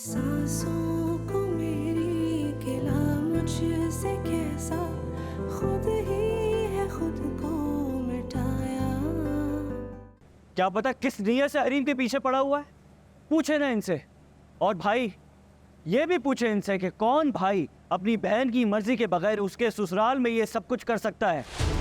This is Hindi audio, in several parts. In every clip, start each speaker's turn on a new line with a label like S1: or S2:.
S1: सांसों को मेरी गिला मुझसे कैसा, खुद ही है खुद को मिटाया।
S2: क्या पता किस नीयत से हरीम के पीछे पड़ा हुआ है, पूछे ना इनसे। और भाई ये भी पूछे इनसे कि कौन भाई अपनी बहन की मर्जी के बगैर उसके ससुराल में ये सब कुछ कर सकता है।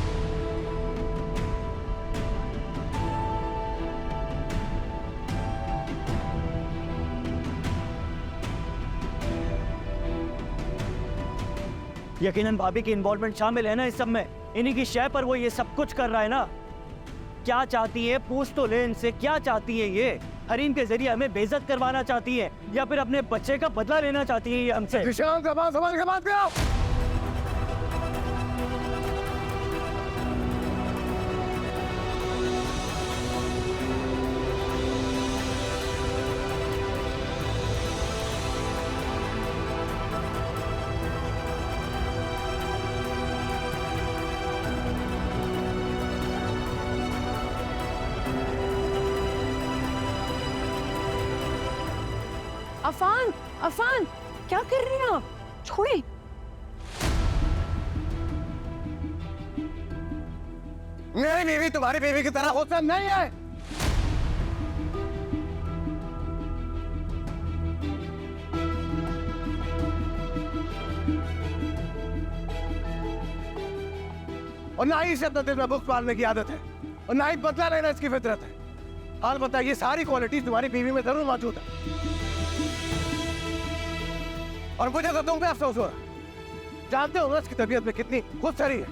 S2: यकीनन भाभी की इन्वॉल्वमेंट शामिल है ना इस सब में, इन्हीं की शय पर वो ये सब कुछ कर रहा है ना। क्या चाहती है पूछ तो ले इनसे, क्या चाहती है ये? हरीम के जरिए हमें बेइज्जत करवाना चाहती है या फिर अपने बच्चे का बदला लेना चाहती है ये हमसे?
S3: समझ के बात करो।
S4: अफान, अफान, क्या कर रही हैं आप? छोड़े।
S3: मेरी बीवी तुम्हारी बीवी की तरह खूबसूरत नहीं है। और ना ही इसे अपने दिल में बुख पालने की आदत है और ना ही बदला लेना इसकी फितरत है। हाल बताइए, सारी क्वालिटी तुम्हारी बीवी में जरूर मौजूद है और मुझे तो तुम पे अफसोस हो रहा। जानते हो ना उसकी तबीयत में कितनी खुद सरी है,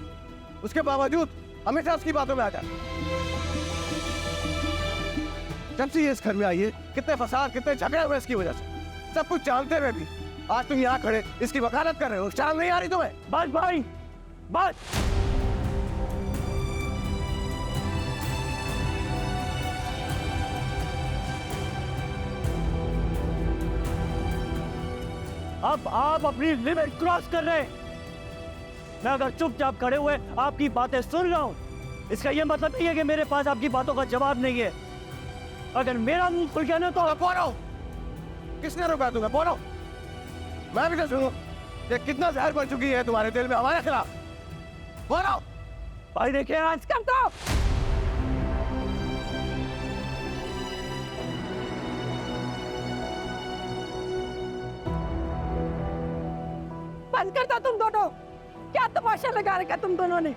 S3: उसके बावजूद हमेशा उसकी बातों में आ जाता। जब से ये इस घर में आई है कितने फसाद कितने झगड़े हुए इसकी वजह से, सब कुछ जानते हुए भी आज तुम यहाँ खड़े इसकी वकालत कर रहे हो। शर्म नहीं आ रही तुम्हें?
S2: बस भाई बस। अब आप अपनी लिमिट क्रॉस कर रहे हैं। मैं अगर चुपचाप खड़े हुए आपकी बातें सुन रहा हूं, इसका यह मतलब नहीं है कि मेरे पास आपकी बातों का जवाब नहीं है। अगर मेरा मुंह खुल गया ना तो
S3: बोलो, किसने रोका तुम्हें? बोलो, मैं भी तो सुनूं कि कितना जहर बन चुकी है तुम्हारे दिल में हमारे खिलाफ। बोलो।
S2: भाई देखिए आज
S4: कर दो। बंद कर दो तुम दोनों। क्या तमाशा लगा रखा तुम दोनों ने?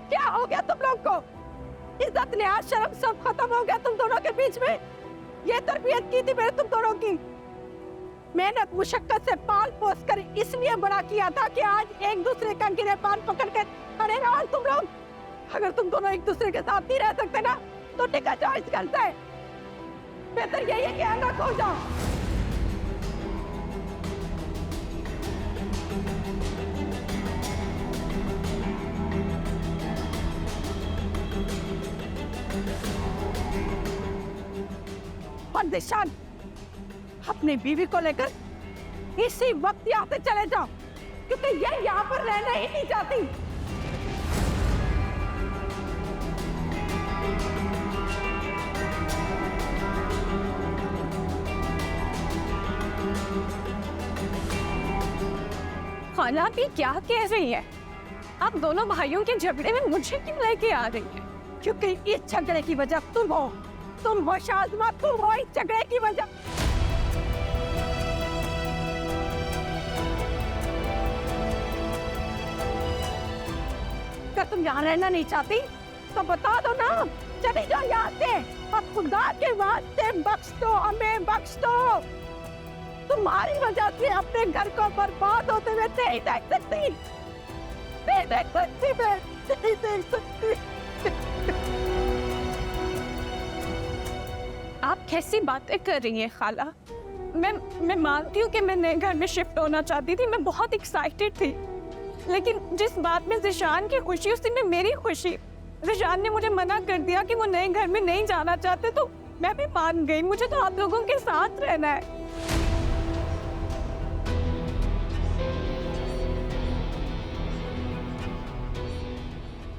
S4: क्या हो गया तुम लोग को? इज्जत लिहाज शर्म सब खत्म हो गया तुम दोनों के बीच में। ये तरबियत की थी मैंने तुम दोनों की, मेहनत मुशक्कत से पाल पोस कर इसलिए बड़ा किया था कि आज एक दूसरे का गिरेबान पकड़ कर खड़े रहो। और तुम लोग अगर तुम दोनों एक दूसरे के साथ नहीं रह सकते ना तो टिका जाओ इस घर से। बेहतर यही है कि अलग हो जाओ। और निशान अपनी बीवी को लेकर इसी वक्त यहाँ से चले जाओ, क्योंकि ये यहाँ पर रहना ही नहीं चाहती। खाला भी क्या कह रही है? आप दोनों भाइयों के झगड़े में मुझे क्यों लेके आ रही है? क्योंकि इस झगड़े की वजह तुम हो शाज़मा, तुम हो इस झगड़े की वजह। अगर तुम यहाँ रहना नहीं चाहती तो बता दो ना, चली जाओ यहाँ से। अब खुदा के वास्ते बख्श दो, हमें बख्श दो। तुम्हारी वजह से अपने घर को बर्बाद होते हुए नहीं देख सकती, नहीं देख सकती, मैं नहीं देख सकती। आप कैसी बातें कर रही हैं खाला? मैं मानती हूँ कि मैं नए घर में शिफ्ट होना चाहती थी, मैं बहुत एक्साइटेड थी, लेकिन जिस बात में ज़िशान की खुशी उसी में मेरी खुशी। ज़िशान ने मुझे मना कर दिया कि वो नए घर में नहीं जाना चाहते, तो मैं भी मान गई। मुझे तो आप लोगों के साथ रहना है।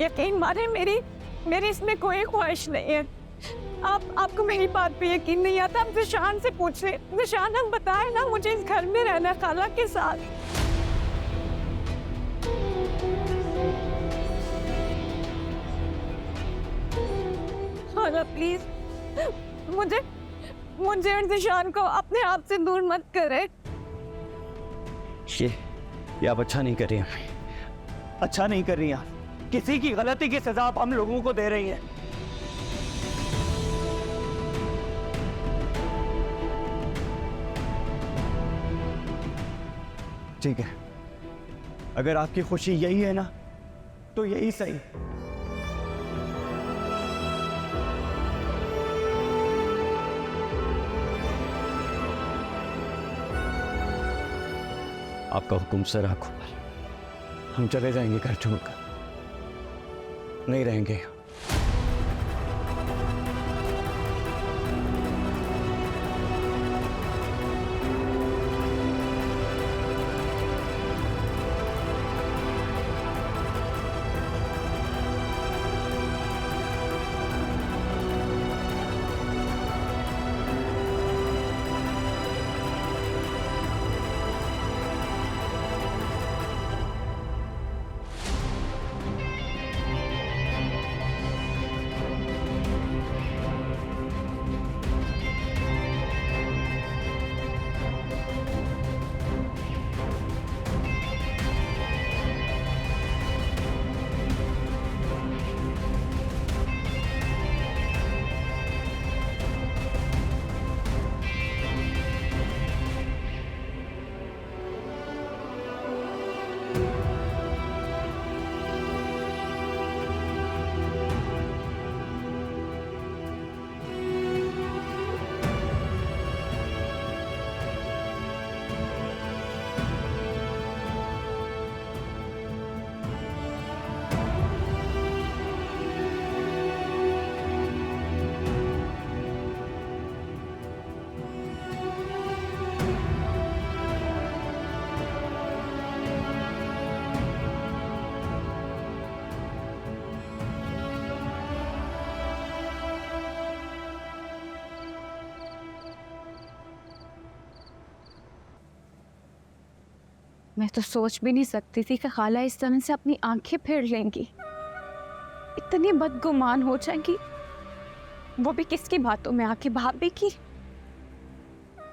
S4: यकीन माने मेरी इसमें कोई ख्वाहिश नहीं है। आपको मेरी बात पे यकीन नहीं आता? आप जिशान से पूछ ले। जिशान, हम बताए ना, मुझे इस घर में रहना है खाला के साथ। खाला प्लीज, मुझे और जिशान को अपने आप से दूर मत करे।
S2: ये आप अच्छा नहीं कर रही हैं, अच्छा नहीं कर रही हैं। किसी की गलती की सजा आप हम लोगों को दे रही हैं। ठीक है, अगर आपकी खुशी यही है ना, तो यही सही। आपका हुक्म सर आंखों पर। हम चले जाएंगे घर छोड़कर, नहीं रहेंगे।
S5: मैं तो सोच भी नहीं सकती थी कि खाला इस तरह से अपनी आंखें फेर लेंगी, इतनी बदगुमान हो जाएंगी, वो भी किसकी बातों में आके। भाभी की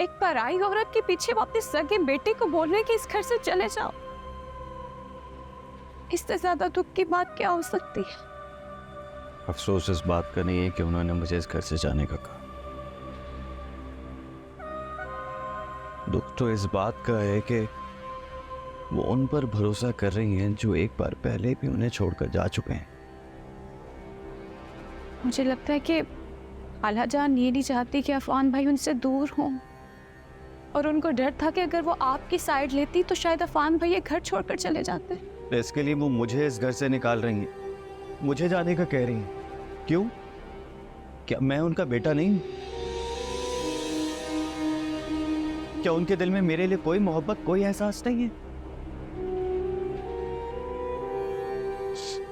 S5: एक पराई औरत के पीछे वो अपने सगे बेटे को बोल रहे कि इस घर से चले जाओ। इससे ज्यादा दुख की बात क्या हो सकती है?
S2: अफसोस इस बात का नहीं है कि उन्होंने मुझे इस घर से जाने का कहा। दुख तो इस बात का है कि वो उन पर भरोसा कर रही हैं जो एक बार पहले भी उन्हें छोड़कर जा चुके हैं।
S5: मुझे लगता है कि खाला जान ये नहीं चाहती कि अफान भाई उनसे दूर हों, और उनको डर था कि अगर वो आपकी साइड लेती तो शायद अफान भाई ये घर छोड़कर चले जाते।
S2: इसके लिए वो मुझे इस घर से निकाल रही हैं, मुझे जाने का कह रही हैं। क्यों? क्या मैं उनका बेटा नहीं? क्या उनके दिल में मेरे लिए कोई मोहब्बत, कोई एहसास नहीं है?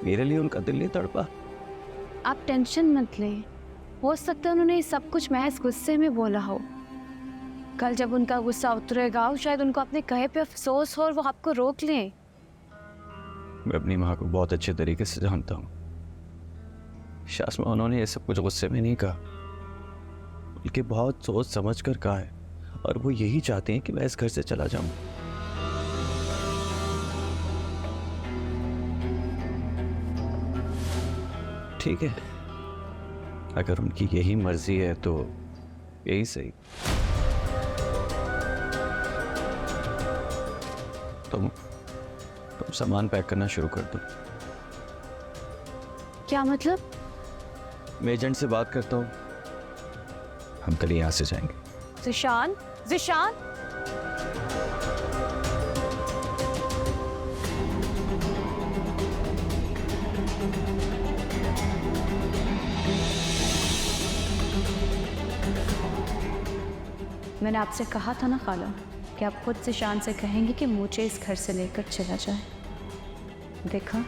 S2: मेरे लिए उनका दिल नहीं तड़पा?
S5: आप टेंशन मत लें, हो सकता है उन्होंने सब कुछ महज गुस्से में बोला हो। कल जब उनका गुस्सा उतरेगा शायद उनको अपने कहे पे अफसोस हो और वो आपको रोक लें।
S2: मैं अपनी माँ को बहुत अच्छे तरीके से जानता हूँ शास्मा, उन्होंने ये सब कुछ गुस्से में नहीं कहा, बल्कि बहुत सोच समझ कर कहा है, और वो यही चाहती हैं कि मैं इस घर से चला जाऊं। ठीक है, अगर उनकी यही मर्जी है तो यही सही। तुम सामान पैक करना शुरू कर दो।
S5: क्या मतलब?
S2: मैं एजेंट से बात करता हूँ, हम कल यहाँ से जाएंगे।
S5: जिशान, जिशान, मैंने आपसे कहा था ना खाला कि आप खुद जिशान से कहेंगे कि मुझे इस घर से लेकर चला जाए। देखा,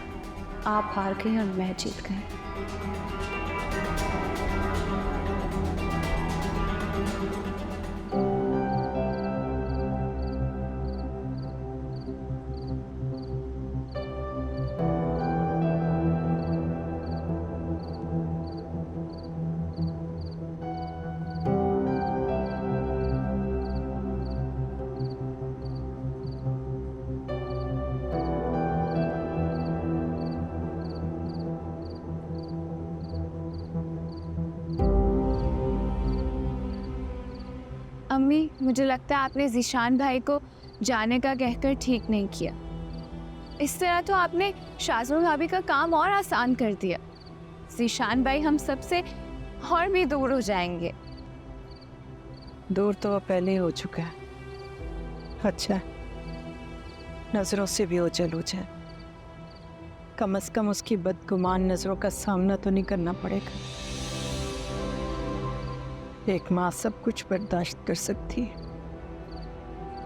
S5: आप हार गए और मैं जीत गई। मम्मी, मुझे लगता है आपने ज़ीशान भाई को जाने का कहकर ठीक नहीं किया। इस तरह तो आपने शाज़मा भाभी का काम और आसान कर दिया। ज़ीशान भाई हम सबसे और भी दूर हो जाएंगे।
S4: दूर तो वो पहले ही हो चुका है। अच्छा, नजरों से भी ओझल हो जाए, कम से कम उसकी बदगुमान नजरों का सामना तो नहीं करना पड़ेगा। एक माँ सब कुछ बर्दाश्त कर सकती है,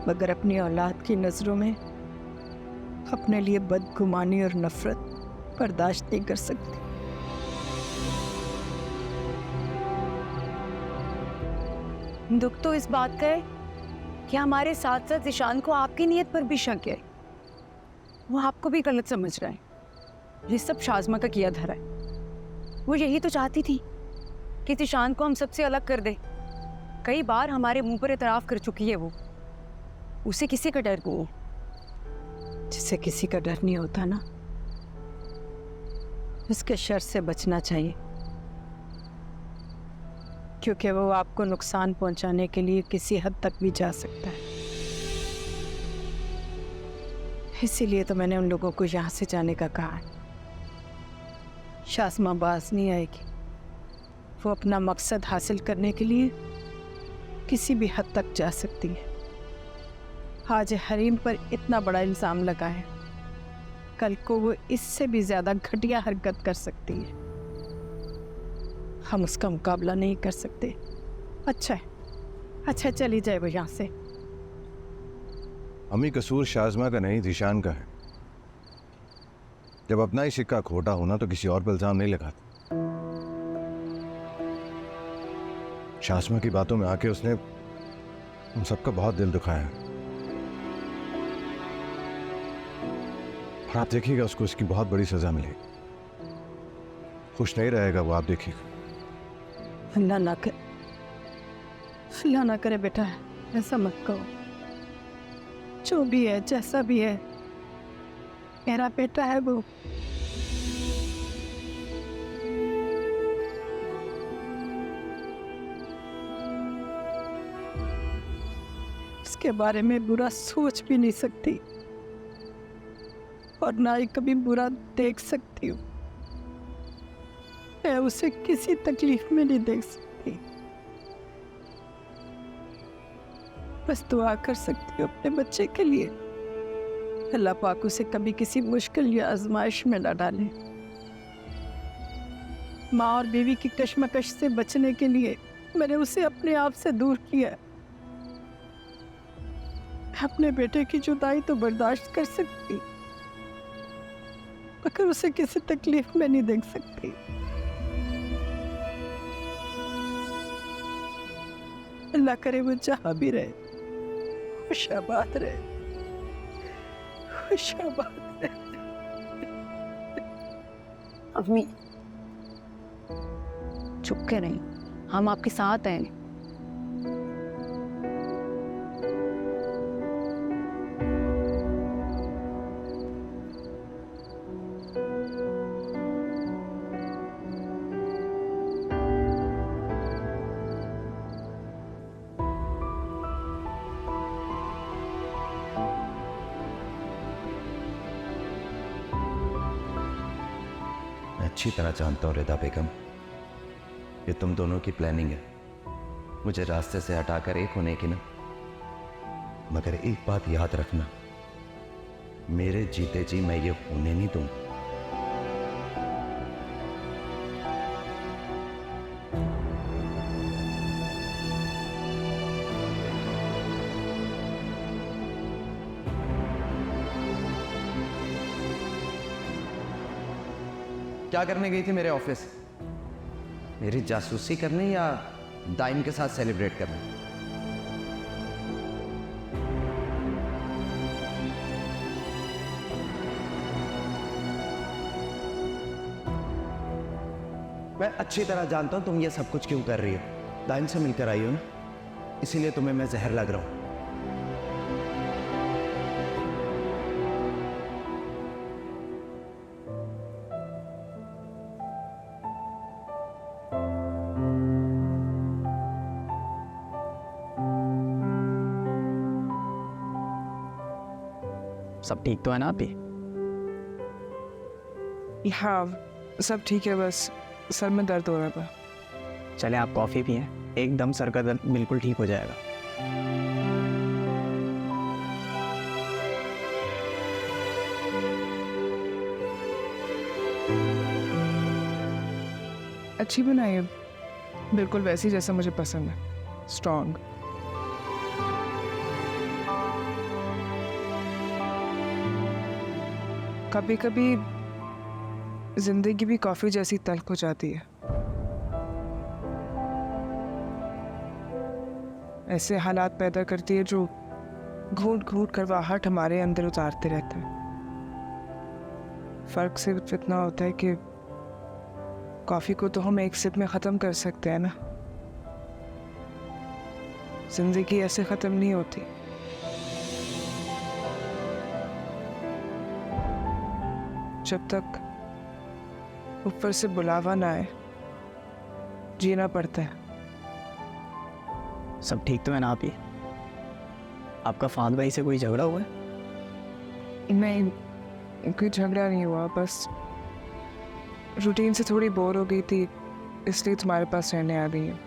S4: मगर अपनी औलाद की नजरों में अपने लिए बदगुमानी और नफरत बर्दाश्त नहीं कर सकती। दुख तो इस बात का है कि हमारे साथ साथ ज़ीशान को आपकी नीयत पर भी शक है। वो आपको भी गलत समझ रहा है। ये सब शाज़मा का किया धरा है। वो यही तो चाहती थी कि ज़ीशान को हम सबसे अलग कर दे। कई बार हमारे मुंह पर इतराफ़ कर चुकी है वो। उसे किसी का डर नहीं है। जिसे किसी का डर नहीं होता ना, उसके शर से बचना चाहिए, क्योंकि वो आपको नुकसान पहुंचाने के लिए किसी हद तक भी जा सकता है। इसीलिए तो मैंने उन लोगों को यहाँ से जाने का कहा है। शाज़मा बाज नहीं आएगी। वो अपना मकसद हासिल करने के लिए किसी भी हद तक जा सकती है। आज हरीम पर इतना बड़ा इल्ज़ाम लगा है, कल को वो इससे भी ज़्यादा घटिया हरकत कर सकती है। हम उसका मुकाबला नहीं कर सकते। अच्छा है, अच्छा चली जाए वो यहाँ से।
S6: अम्मी, कसूर शाज़मा का नहीं, ज़ीशान का है। जब अपना ही सिक्का खोटा होना तो किसी और पर इल्जाम नहीं लगाते। शाज़मा की बातों में आके उसने हम सबका बहुत दिल दुखाया है, और आप देखिएगा उसको इसकी बहुत बड़ी सजा मिलेगी। खुश नहीं रहेगा वो, आप देखिएगा।
S4: अल्लाह ना करे, अल्लाह ना करे बेटा, ऐसा मत कहो। जो भी है, जैसा भी है, मेरा बेटा है वो। उसके बारे में बुरा सोच भी नहीं सकती, और ना ही कभी बुरा देख सकती हूँ। मैं उसे किसी तकलीफ में नहीं देख सकती। बस दुआ कर सकती हूँ अपने बच्चे के लिए। अल्लाह पाक उसे कभी किसी मुश्किल या आजमाइश में न डाले। माँ और बीवी की कश्मकश से बचने के लिए मैंने उसे अपने आप से दूर किया। मैं अपने बेटे की जुदाई तो बर्दाश्त कर सकती, मगर उसे किसी तकलीफ में नहीं देख सकती। अल्लाह करे वो जहाँ भी रहे खुशाबाद रहे, खुशाबाद रहे।
S5: अम्मी चुप के नहीं, हम आपके साथ हैं।
S7: अच्छी तरह जानता हूँ रिदा बेगम, ये तुम दोनों की प्लानिंग है मुझे रास्ते से हटाकर एक होने की ना। मगर एक बात याद रखना, मेरे जीते जी मैं ये होने नहीं दूंगा। क्या करने गई थी मेरे ऑफिस? मेरी जासूसी करने या दाइम के साथ सेलिब्रेट करने? मैं अच्छी तरह जानता हूं तुम ये सब कुछ क्यों कर रही हो। दाइम से मिलकर आई हो ना, इसीलिए तुम्हें मैं जहर लग रहा हूं।
S8: सब ठीक तो है ना अभी?
S9: हाँ सब ठीक है, बस सर में दर्द हो रहा था।
S8: चले आप कॉफ़ी पिएं, एकदम सर का दर्द बिल्कुल ठीक हो जाएगा।
S9: अच्छी बनाई है, बिल्कुल वैसी जैसा मुझे पसंद है, स्ट्रॉन्ग। कभी कभी जिंदगी भी कॉफी जैसी तल्ख हो जाती है। ऐसे हालात पैदा करती है जो घूट घूट कर आहट हमारे अंदर उतारते रहते हैं। फर्क सिर्फ इतना होता है कि कॉफी को तो हम एक सिप में खत्म कर सकते हैं ना, जिंदगी ऐसे खत्म नहीं होती। जब तक ऊपर से बुलावा ना आए जीना पड़ता है।
S8: सब ठीक तो है ना आप ही? आपका फाद भाई से कोई झगड़ा हुआ है?
S9: नहीं, कोई झगड़ा नहीं हुआ, बस रूटीन से थोड़ी बोर हो गई थी, इसलिए तुम्हारे पास रहने आ गई हूँ।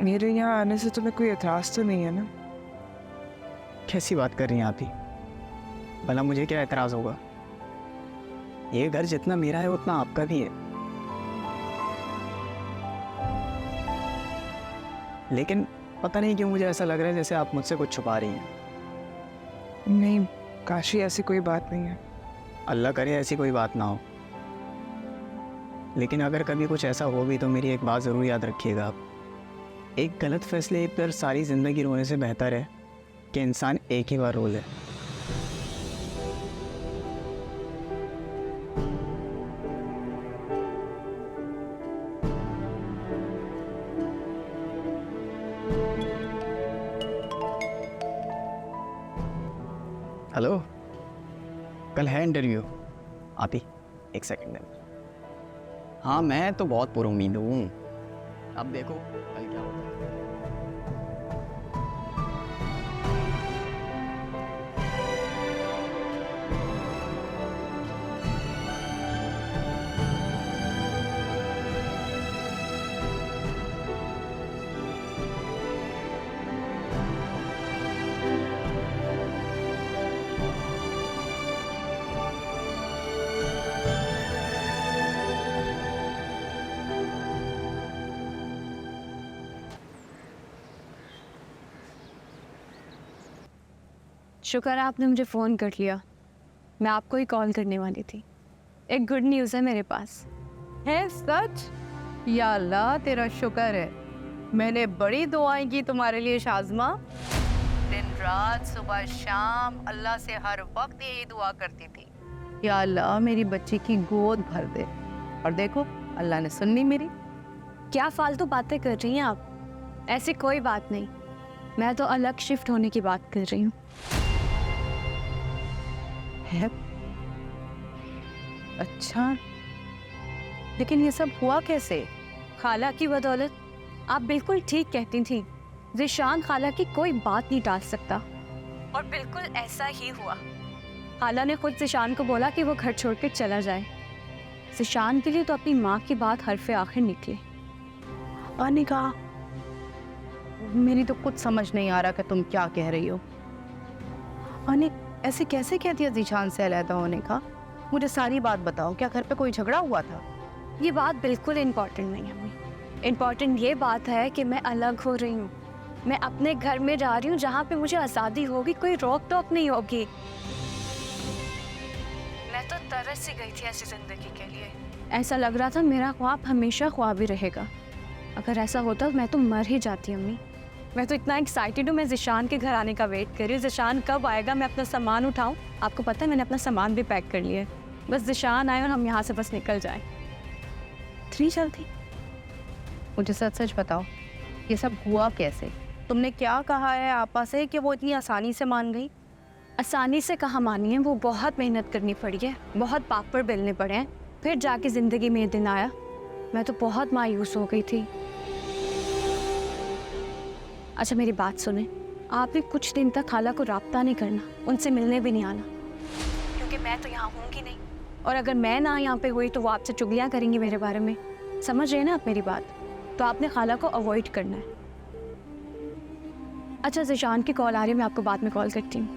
S9: मेरे यहाँ आने से तुम्हें कोई एतराज़ तो नहीं है ना?
S8: कैसी बात कर रही हैं आप ही? भला मुझे क्या एतराज़ होगा? ये घर जितना मेरा है उतना आपका भी है। लेकिन पता नहीं क्यों मुझे ऐसा लग रहा है जैसे आप मुझसे कुछ छुपा रही हैं।
S9: नहीं काशी, ऐसी कोई बात नहीं है।
S8: अल्लाह करे ऐसी कोई बात ना हो। लेकिन अगर कभी कुछ ऐसा हो भी तो मेरी एक बात ज़रूर याद रखिएगा आप, एक गलत फैसले पर सारी ज़िंदगी रोने से बेहतर है कि इंसान एक ही बार रो ले। हेलो, कल है इंटरव्यू? आप ही एक सेकंड दें। हाँ मैं तो बहुत पुरुमीद हूँ, अब देखो कल क्या होता है।
S5: शुक्र है आपने मुझे फ़ोन कर लिया, मैं आपको ही कॉल करने वाली थी। एक गुड न्यूज़ है मेरे पास।
S4: है सच? या अल्लाह तेरा शुक्र है। मैंने बड़ी दुआएं की तुम्हारे लिए शाज़मा, दिन रात सुबह शाम अल्लाह से हर वक्त यही दुआ करती थी, या अल्लाह मेरी बच्ची की गोद भर दे। और देखो अल्लाह ने सुन ली मेरी।
S5: क्या फालतू बातें कर रही हैं आप? ऐसी कोई बात नहीं, मैं तो अलग शिफ्ट होने की बात कर रही हूँ।
S4: है? अच्छा, लेकिन ये सब हुआ कैसे?
S5: खाला की बदौलत। आप बिल्कुल ठीक कहती थी, ज़िशान खाला की कोई बात नहीं टाल सकता, और बिल्कुल ऐसा ही हुआ। खाला ने खुद ज़िशान को बोला कि वो घर छोड़ के चला जाए। ज़िशान के लिए तो अपनी माँ की बात हरफ़े आखिर निकली।
S4: अनिका, मेरी तो कुछ समझ नहीं आ रहा कि तुम क्या कह रही हो। अनिक, ऐसे कैसे कह दिया ज़िशान से अलहदा होने का? मुझे सारी बात बताओ, क्या घर पे कोई झगड़ा हुआ था?
S5: ये बात बिल्कुल इम्पॉर्टेंट नहीं है अम्मी। इम्पॉर्टेंट ये बात है कि मैं अलग हो रही हूँ, मैं अपने घर में जा रही हूँ जहाँ पे मुझे आज़ादी होगी, कोई रोक टोक नहीं होगी। मैं तो तरस सी गई थी ऐसी ज़िंदगी के लिए। ऐसा लग रहा था मेरा ख्वाब हमेशा ख्वाब ही रहेगा। अगर ऐसा होता मैं तो मर ही जाती अम्मी। मैं तो इतना एक्साइटेड हूँ, मैं ज़िशान के घर आने का वेट कर रही हूँ। ज़िशान कब आएगा, मैं अपना सामान उठाऊँ। आपको पता है मैंने अपना सामान भी पैक कर लिया है, बस ज़िशान आए और हम यहाँ से बस निकल जाएं।
S4: इतनी जल्दी? मुझे सच सच बताओ, ये सब हुआ कैसे? तुमने क्या कहा है आपा से कि वो इतनी आसानी से मान गई?
S5: आसानी से कहाँ मानी है, वो बहुत मेहनत करनी पड़ी है, बहुत पापड़ बेलने पड़े हैं, फिर जाके ज़िंदगी में ये दिन आया। मैं तो बहुत मायूस हो गई थी। अच्छा मेरी बात सुने, आपने कुछ दिन तक खाला को राब्ता नहीं करना, उनसे मिलने भी नहीं आना, क्योंकि मैं तो यहाँ होंगी नहीं, और अगर मैं ना यहाँ पे हुई तो वो आपसे चुगलियाँ करेंगी मेरे बारे में। समझ रहे हैं ना आप मेरी बात? तो आपने खाला को अवॉइड करना है। अच्छा ज़िशान की कॉल आ रही है, मैं आपको बाद में कॉल करती हूँ।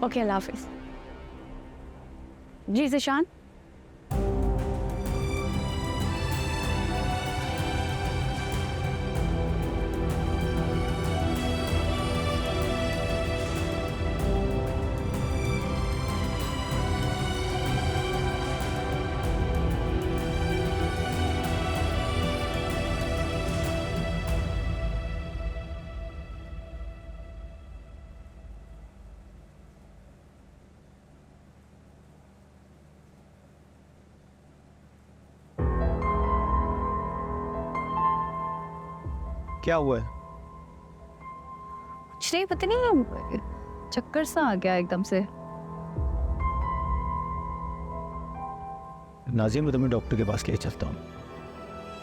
S5: ओके, अल्लाह हाफिज़। जी ज़िशान।
S2: क्या हुआ है?
S5: कुछ नहीं, पता नहीं चक्कर सा आ गया एकदम से।
S2: नाज़िया, मैं तुम्हें डॉक्टर के पास ले चलता हूँ।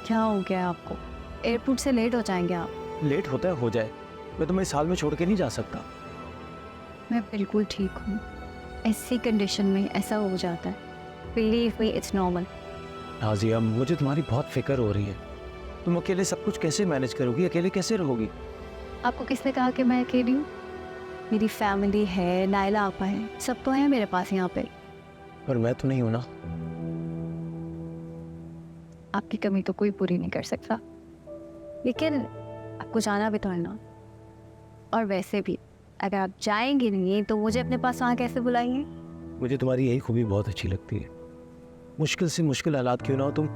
S5: क्या हो गया आपको? एयरपोर्ट से लेट हो जाएंगे आप।
S2: लेट होता है हो जाए, मैं तुम्हें इस हाल में छोड़ के नहीं जा सकता।
S5: मैं बिल्कुल ठीक हूँ, ऐसी कंडीशन में ऐसा हो जाता है। Believe me, it's normal.
S2: Nazia, मुझे तुम्हारी बहुत फिक्र हो रही है। तुम अकेले सब कुछ कैसे मैनेज करोगी? अकेले कैसे रहोगी?
S5: आपको किसने कहा कि मैं अकेली हूँ? मेरी फैमिली है, नायला आपा है, सब तो है मेरे पास यहाँ पे।
S2: पर मैं तो नहीं हूँ ना।
S5: आपकी कमी तो कोई पूरी नहीं कर सकता, लेकिन आपको जाना भी तो है ना। और वैसे भी अगर आप जाएंगे नहीं तो मुझे अपने पास वहाँ कैसे बुलाएंगे?
S2: मुझे तुम्हारी यही खूबी बहुत अच्छी लगती है। मुश्किल से मुश्किल हालात क्यों ना हो, तुम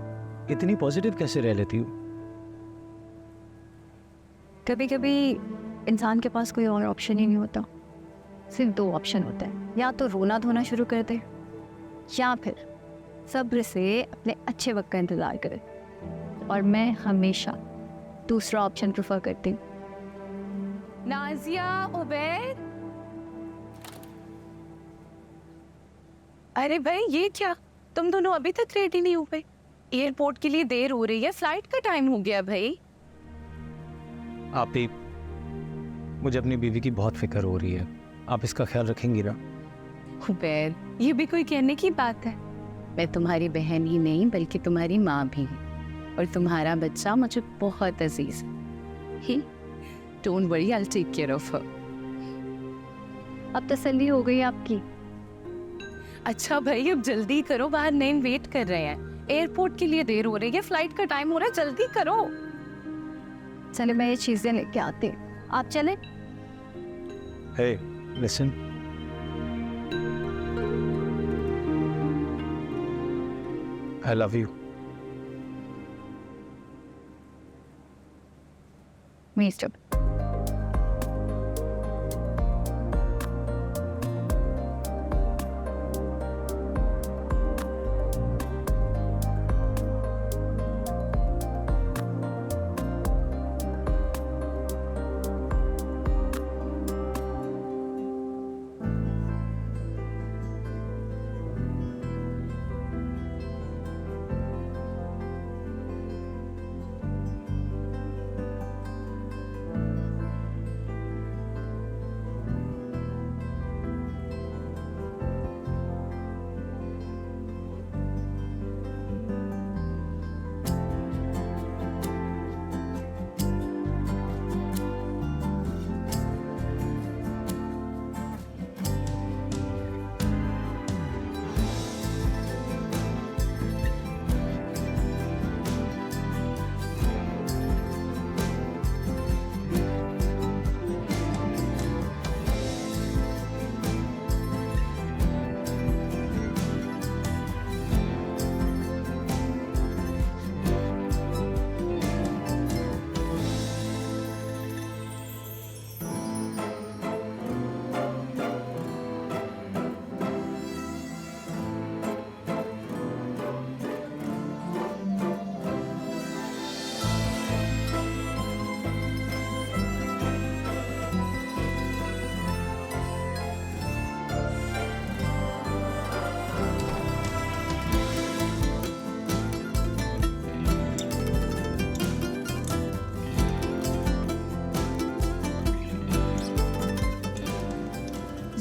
S2: इतनी पॉजिटिव कैसे रह लेती हो?
S5: कभी कभी इंसान के पास कोई और ऑप्शन ही नहीं होता, सिर्फ दो ऑप्शन होता है, या तो रोना धोना शुरू कर दे या फिर सब्र से अपने अच्छे वक्त का इंतज़ार करे। और मैं हमेशा दूसरा ऑप्शन प्रेफर करती हूँ। नाज़िया, उबैद।
S4: अरे भाई ये क्या, तुम दोनों अभी तक रेडी नहीं हुए? एयरपोर्ट के लिए देर हो रही है, फ्लाइट का टाइम हो गया भाई।
S2: आप भी, मुझे अपनी बीवी की बहुत फिक्र हो रही है। आप इसका ख्याल रखेंगी ना?
S4: उबैद, ये भी कोई कहने की बात है?
S10: मैं तुम्हारी बहन ही नहीं बल्कि तुम्हारी माँ भी हूँ, और तुम्हारा बच्चा मुझे बहुत अजीज है। Don't worry, I will take care of her.
S5: अब तसल्ली हो गई आपकी?
S4: अच्छा भाई अब जल्दी करो, बाहर नैन वेट कर रहे हैं। एयरपोर्ट के लिए देर हो रही है, फ्लाइट का टाइम हो रहा है, जल्दी करो।
S5: चले मैं ये चीज़ें लेके आती हूँ, आप चले।
S2: Hey, listen. I love you.
S5: Me too.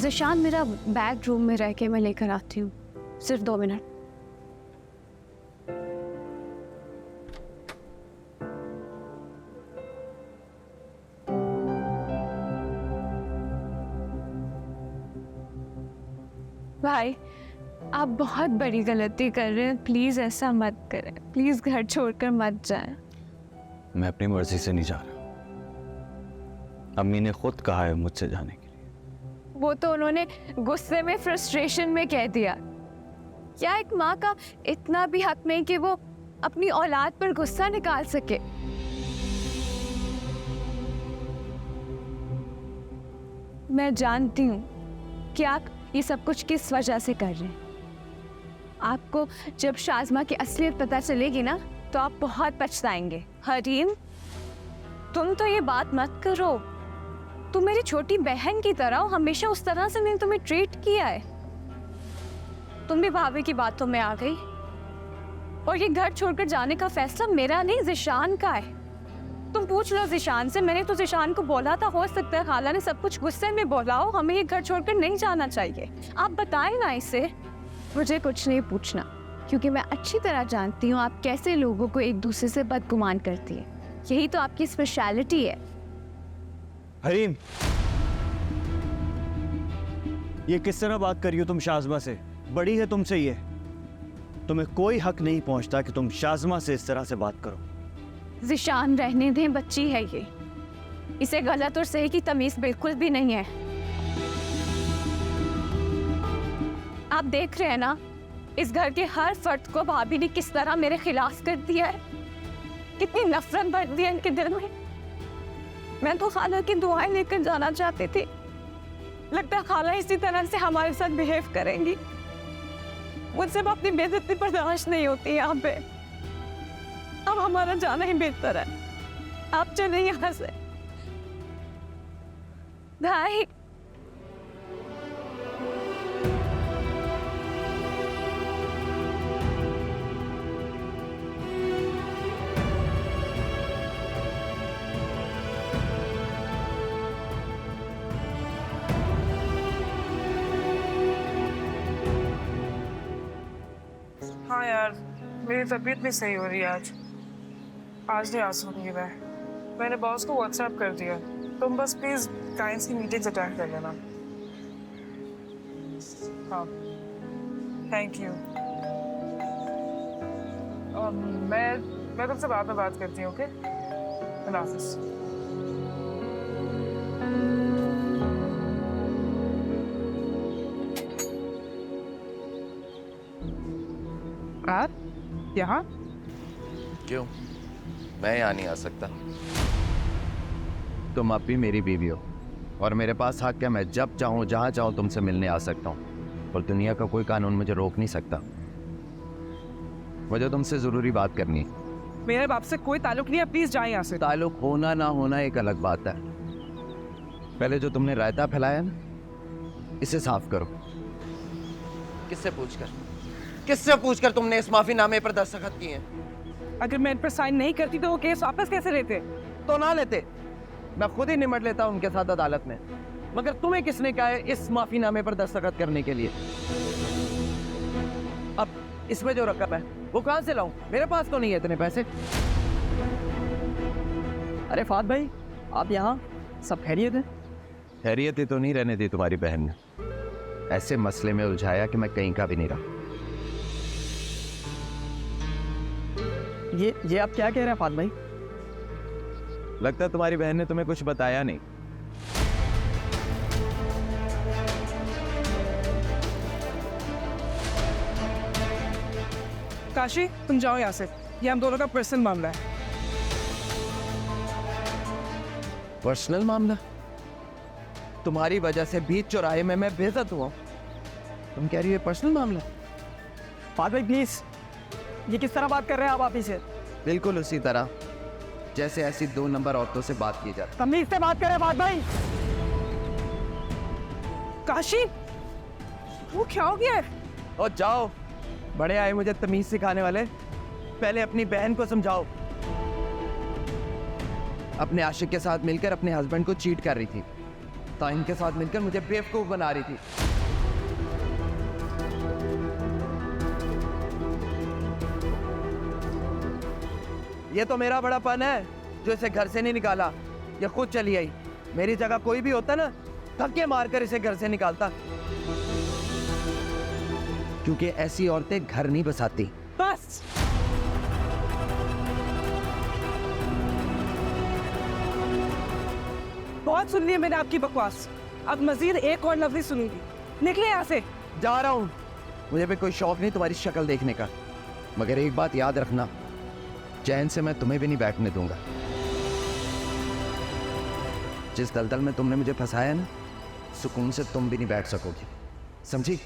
S5: Zeeshan, मेरा बैग रूम में रह के मैं लेकर आती हूँ, सिर्फ 2 मिनट। भाई, आप बहुत बड़ी गलती कर रहे हैं, प्लीज़ ऐसा मत करें, प्लीज़ घर छोड़कर मत जाएं।
S2: मैं अपनी मर्जी से नहीं जा रहा। अम्मी ने खुद कहा है मुझसे जाने के लिए।
S5: वो तो उन्होंने गुस्से में, फ्रस्ट्रेशन में कह दिया। क्या एक माँ का इतना भी हक नहीं कि वो अपनी औलाद पर गुस्सा निकाल सके? मैं जानती हूँ कि आप ये सब कुछ किस वजह से कर रहे हैं। आपको जब शाज़मा की असलियत पता चलेगी ना, तो आप बहुत पछताएंगे। हरीम, तुम तो ये बात मत करो। तुम मेरी छोटी बहन की तरह हो, हमेशा उस तरह से मैंने तुम्हें ट्रीट किया है। तुम भी भाभी की बातों में आ गई। और ये घर छोड़कर जाने का फैसला मेरा नहीं, ज़िशान का है। तुम पूछ लो ज़िशान से। मैंने तो ज़िशान को बोला था, हो सकता है खाला ने सब कुछ गुस्से में बोला हो, हमें ये घर छोड़कर नहीं जाना चाहिए। आप बताएं ना इसे। मुझे कुछ नहीं पूछना, क्योंकि मैं अच्छी तरह जानती हूँ आप कैसे लोगों को एक दूसरे से बदगुमान करती है। यही तो आपकी स्पेशलिटी है।
S2: हरीम, ये किस तरह बात कर रही हो तुम शाज़मा से? बड़ी है तुमसे ये। तुम्हें कोई हक नहीं पहुंचता कि तुम शाज़मा से इस तरह से बात करो।
S5: ज़िशान, रहने दें, बच्ची है ये। इसे गलत और सही की तमीज़ बिल्कुल भी नहीं है। आप देख रहे हैं ना, इस घर के हर फर्द को भाभी ने किस तरह मेरे खिलाफ कर दिया है। कितनी नफरत भर दी है इनके दिल में। मैं तो खाला की दुआएं लेकर जाना चाहती थी। लगता है खाला इसी तरह से हमारे साथ बिहेव करेंगी। मुझसे अब अपनी बेइज्जती बर्दाश्त नहीं होती यहाँ पे। अब हमारा जाना ही बेहतर है। आप चले यहाँ से। भाई,
S9: हाँ यार, मेरी तबीयत भी सही हो रही है आज नहीं आ सकूंगी मैं। मैंने बॉस को व्हाट्सएप कर दिया। तुम बस प्लीज क्लाइंट्स की मीटिंग्स अटेंड कर लेना। हाँ, थैंक यू। मैं तुमसे बाद में बात करती हूँ। ओके, अल्लाह हाफिज़। आप यहाँ?
S7: क्यों? मैं यहाँ नहीं आ सकता? तुम अब भी मेरी बीवी हो और मेरे पास हक है। मैं जब चाहूँ, जहाँ चाहूँ तुमसे मिलने आ सकता हूँ और दुनिया का कोई कानून मुझे रोक नहीं सकता। मुझे तुमसे ज़रूरी बात करनी है।
S9: मेरे बाप से कोई ताल्लुक नहीं है, प्लीज जाए यहाँ से।
S7: ताल्लुक होना ना होना एक अलग बात है। पहले जो तुमने रायता फैलाया ना, इसे साफ करो। किससे पूछकर तुमने इस माफीनामे पर दस्तखत किए हैं?
S9: अगर मैं इन पर साइन नहीं करती तो वो केस वापस कैसे लेते?
S7: तो ना लेते, मैं खुद ही निमट लेता उनके साथ अदालत में। मगर तुम्हें किसने कहा है इस माफीनामे पर दस्तखत करने के लिए? अब इसमें जो रकम है वो कहां से लाऊं? मेरे पास तो नहीं है इतने पैसे।
S8: अरे फात भाई, आप यहाँ? सब खैरियत है?
S7: खैरियत ही तो नहीं रहने दी तुम्हारी बहन ने। ऐसे मसले में उलझाया कि मैं कहीं का भी नहीं रहा।
S8: ये आप क्या कह रहे हैं फात भाई?
S7: लगता है तुम्हारी बहन ने तुम्हें कुछ बताया नहीं।
S9: काशी, तुम जाओ यहाँ से। ये हम दोनों का पर्सनल मामला है।
S7: पर्सनल मामला? तुम्हारी वजह से बीच चौराहे में मैं बेइज्जत हुआ। तुम कह रही हो पर्सनल मामला?
S8: फात भाई प्लीज, ये किस तरह बात कर रहे हैं आप ही से?
S7: बिल्कुल उसी तरह जैसे ऐसी 2 नंबर औरतों से बात की जाती।
S8: तमीज से बात करें फात भाई।
S9: काशी, वो क्या हो गया?
S7: और जाओ, बड़े आए मुझे तमीज सिखाने वाले। पहले अपनी बहन को समझाओ। अपने आशिक के साथ मिलकर अपने हस्बैंड को चीट कर रही थी ताइन के साथ मिलकर मुझे बेवकूफ बना रही थी। ये तो मेरा बड़ापन है जो इसे घर से नहीं निकाला, ये खुद चली आई। मेरी जगह कोई भी होता ना, धक्के मारकर इसे घर से निकालता, क्योंकि ऐसी औरतें घर नहीं बसाती।
S4: बस बहुत सुन ली है मैंने आपकी बकवास, अब मजीद एक और लफ्ज सुनूंगी। निकले यहाँ से।
S7: जा रहा हूं, मुझे भी कोई शौक नहीं तुम्हारी शक्ल देखने का, मगर एक बात याद रखना, चैन से मैं तुम्हें भी नहीं बैठने दूंगा। जिस दलदल में तुमने मुझे फंसाया ना, सुकून से तुम भी नहीं बैठ सकोगी, समझी?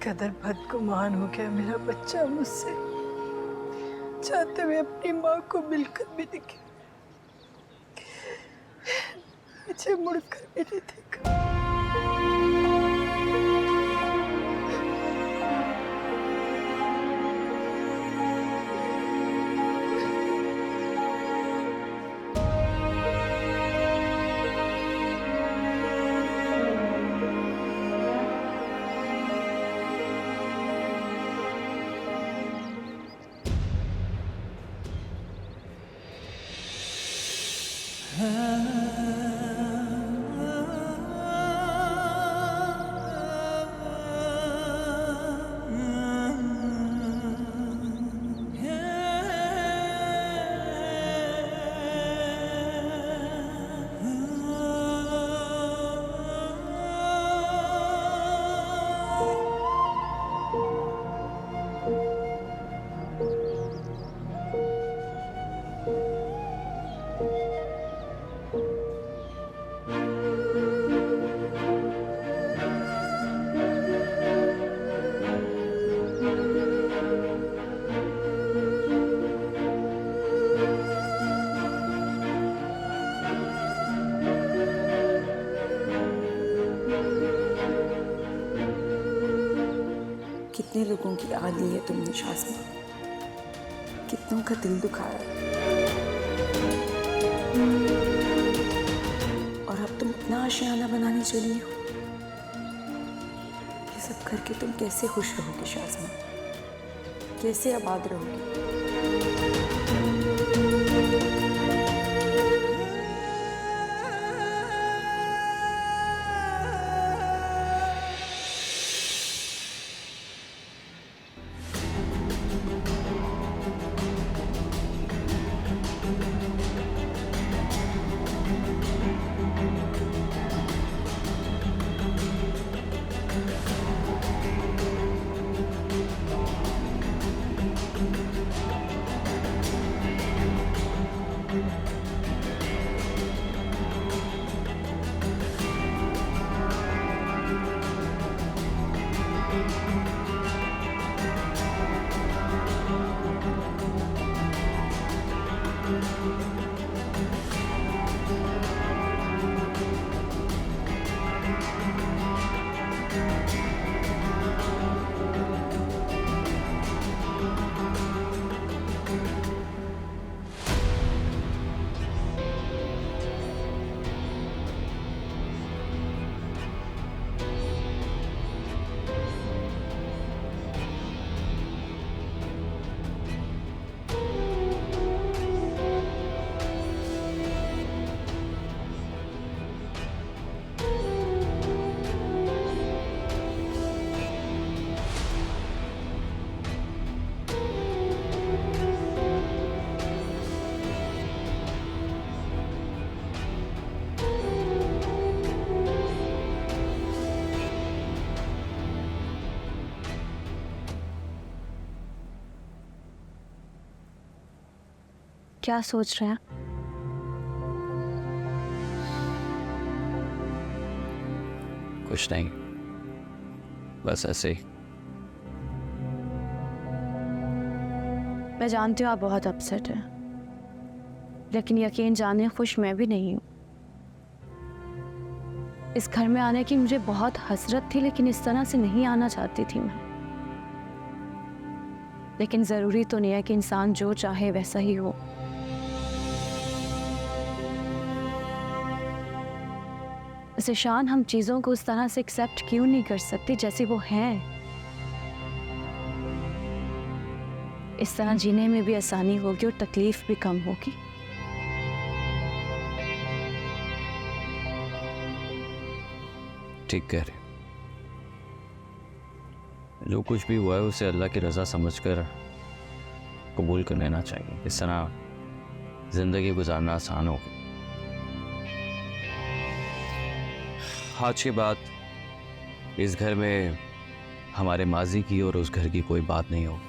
S4: कदर बदगुमान हो गया मेरा बच्चा मुझसे, चाहते हुए अपनी माँ को मिलकर भी दिखे, पीछे मुड़कर भी नहीं देखा।
S1: कितने लोगों की आह ली है तुमने शाज़मा, कितनों का दिल दुखाया, और अब तुम इतना आशियाना बनाने चली हो। ये सब करके तुम कैसे खुश रहोगे शाज़मा, कैसे आबाद रहोगे?
S5: क्या सोच रहे हैं?
S8: कुछ नहीं, बस ऐसे ही।
S5: मैं जानती हूँ आप बहुत अपसेट हैं, लेकिन यकीन जाने खुश मैं भी नहीं हूँ। इस घर में आने की मुझे बहुत हसरत थी, लेकिन इस तरह से नहीं आना चाहती थी मैं। लेकिन ज़रूरी तो नहीं है कि इंसान जो चाहे वैसा ही हो। ज़ीशान, हम चीज़ों को उस तरह से एक्सेप्ट क्यों नहीं कर सकते जैसे वो हैं? इस तरह जीने में भी आसानी होगी और तकलीफ भी कम होगी।
S8: ठीक कह रहे, जो कुछ भी हुआ है उसे अल्लाह की रज़ा समझकर कबूल कर लेना चाहिए। इस तरह ज़िंदगी गुजारना आसान होगी। आज के बाद इस घर में हमारे माजी की और उस घर की कोई बात नहीं होगी।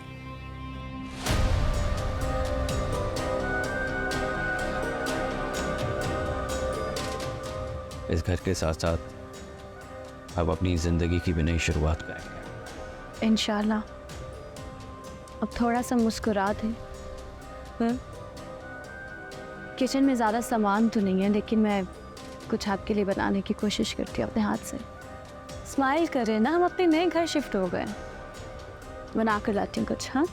S8: इस घर के साथ साथ अब अपनी ज़िंदगी की भी नई शुरुआत करेंगे
S5: इंशाल्लाह। अब थोड़ा सा मुस्कुरा दें। किचन में ज़्यादा सामान तो नहीं है, लेकिन मैं कुछ आपके लिए बनाने की कोशिश करती हूँ अपने हाथ से। स्माइल करें ना, हम अपने नए घर शिफ्ट हो गए। बना कर लाती हूँ कुछ। हाँ।